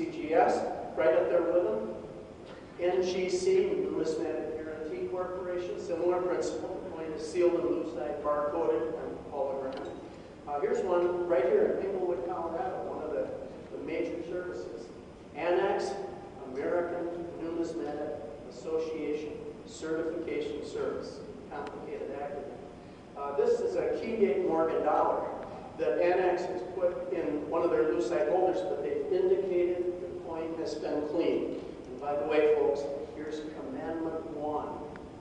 PCGS, right up there with them. NGC, Numismatic Guarantee Corporation, similar principle. The coin is sealed and lucite, barcoded, and hologram. Here's one right here in Englewood, Colorado, one of the major services. Annex, American Numismatic Association Certification Service. Complicated acronym. This is a key date Morgan dollar that Annex has put in one of their lucite holders, but they've indicated the coin has been cleaned. And by the way, folks, here's Commandment 1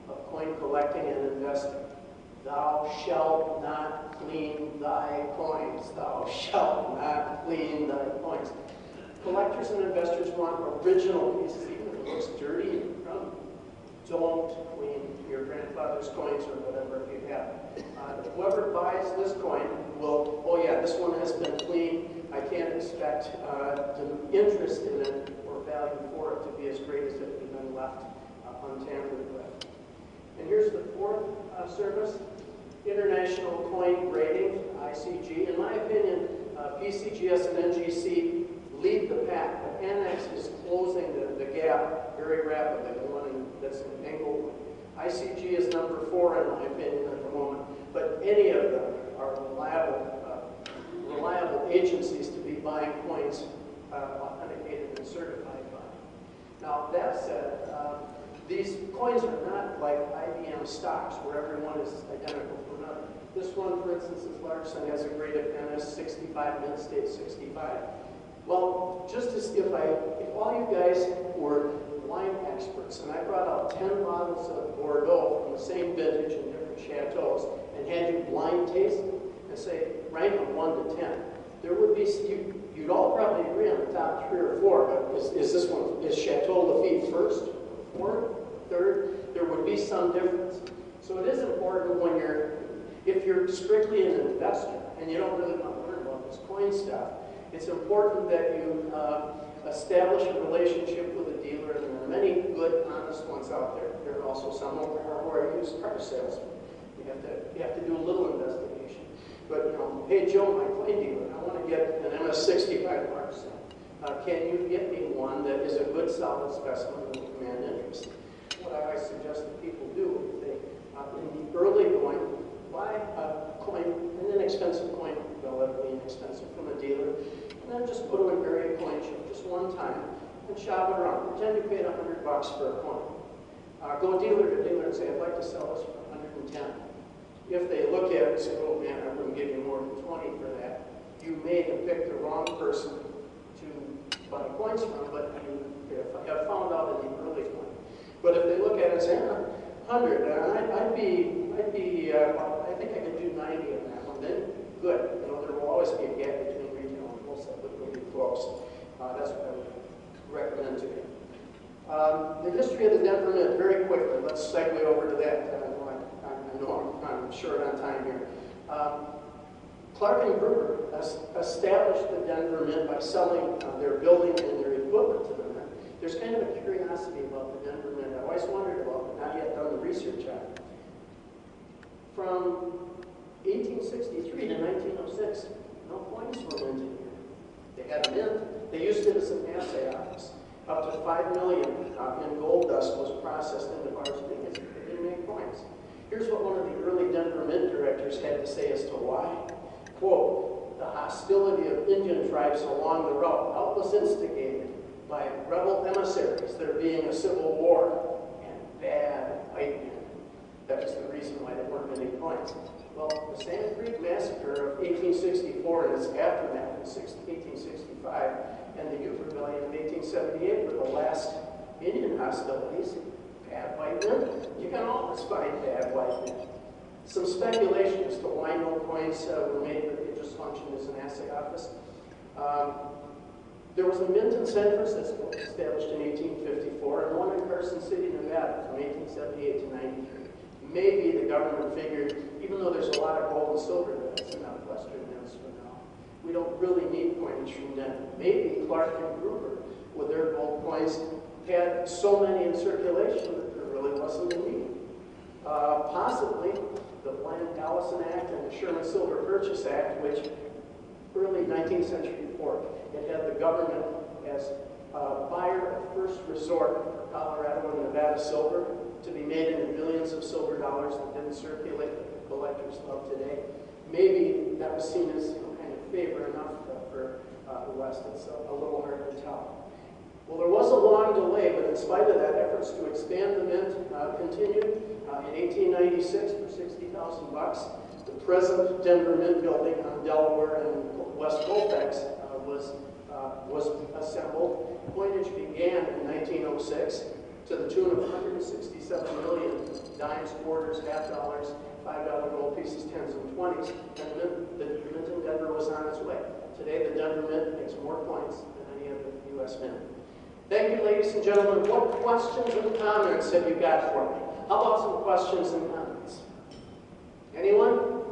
of coin collecting and investing. Thou shalt not clean thy coins. Thou shalt not clean thy coins. Collectors and investors want original pieces, even if it looks dirty and crummy. Don't clean your grandfather's coins or whatever you have. Whoever buys this coin will, oh yeah, this one has been cleaned. I can't expect the interest in it or value for it to be as great as if it had been left untampered with. And here's the fourth service, International Coin Grading, ICG. In my opinion, PCGS and NGC lead the pack, but Annex is closing the gap very rapidly, the one that's in Englewood. ICG is number 4 in my opinion at the moment, but any of them are reliable agencies to be buying coins authenticated and certified by. Now that said, these coins are not like IBM stocks where everyone is identical to another. This one, for instance, is Larson, has a grade of NS65, mid-state 65. Well, just as if all you guys were wine experts and I brought out 10 bottles of Bordeaux from the same vintage in different chateaus and had you blind taste them and say, rank them 1 to 10, there would be, you'd all probably agree on the top 3 or 4, but is this one, is Chateau Lafite first, 4th, 3rd? There would be some difference. So it is important when if you're strictly an investor and you don't really want to learn about this coin stuff, it's important that you establish a relationship with a dealer, and there are many good, honest ones out there. There are also some who are used car salesmen. You have to do a little investigation. But, you know, hey, Joe, my coin dealer, I want to get an MS65 Larson. Can you get me one that is a good, solid specimen and will command interest? What I suggest that people do, if they, in the early going, buy a coin, an inexpensive coin, relatively inexpensive, from a dealer, and then just put them in area coin shop just one time and shop it around. Pretend you paid $100 for a coin. Go dealer to dealer and say, I'd like to sell this for 110. If they look at it and say, oh man, I wouldn't give you more than 20 for that, you may have picked the wrong person to buy coins from, but you have found out in the early one. But if they look at it and say, 100, I think I could do 90 on that one, then good. You know, there will always be a gap between retail and wholesale, but it'll be close. That's what I would recommend to you. The history of the Denver Mint, very quickly. Let's segue over to that. I know I'm short on time here. Clark and Gruber established the Denver Mint by selling their building and their equipment to the Mint. There's kind of a curiosity about the Denver Mint. I've always wondered about it, not yet done the research on it. From 1863 to 1906, no coins were minted here. They had a mint. They used it as an assay office. Up to 5 million in gold dust was processed into bars and ingots. They didn't make coins. Here's what one of the early Denver Mint directors had to say as to why. Quote, the hostility of Indian tribes along the route, doubtless instigated by rebel emissaries, there being a civil war, and bad white men. That was the reason why there weren't many coins. Well, the Sand Creek Massacre of 1864 and its aftermath in 1865 and the Ute Rebellion of 1878 were the last Indian hostilities. Bad white men. You can always find bad white men. Some speculation as to why no coins were made, but they just functioned as an assay office. There was a mint in San Francisco established in 1854 and one in Carson City, Nevada from 1878 to 93. Maybe the government figured, even though there's a lot of gold and silver that's in Western mints for now, we don't really need coinage from them. Maybe Clark and Gruber, with their gold coins, had so many in circulation that there really wasn't a need. Possibly the Bland-Allison Act and the Sherman Silver Purchase Act, which early 19th century report, it had the government as buyer of first resort for Colorado and Nevada silver, to be made into millions of silver dollars that didn't circulate that collectors love today. Maybe that was seen as kind of favor enough for the West. It's a little hard to tell. Well, there was a long delay, but in spite of that, efforts to expand the mint continued. In 1896, for $60,000, the present Denver Mint building on Delaware and West Colfax was assembled. Coinage began in 1906 to the tune of 167 million dimes, quarters, half dollars, $5 gold pieces, 10s and 20s, and the mint in Denver was on its way. Today, the Denver Mint makes more coins than any other U.S. mint. Thank you, ladies and gentlemen. What questions and comments have you got for me? How about some questions and comments? Anyone?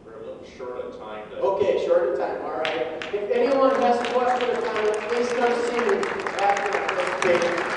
We're a little short on time. Okay, short of time. All right. If anyone has a question or comment, please come see me after the presentation.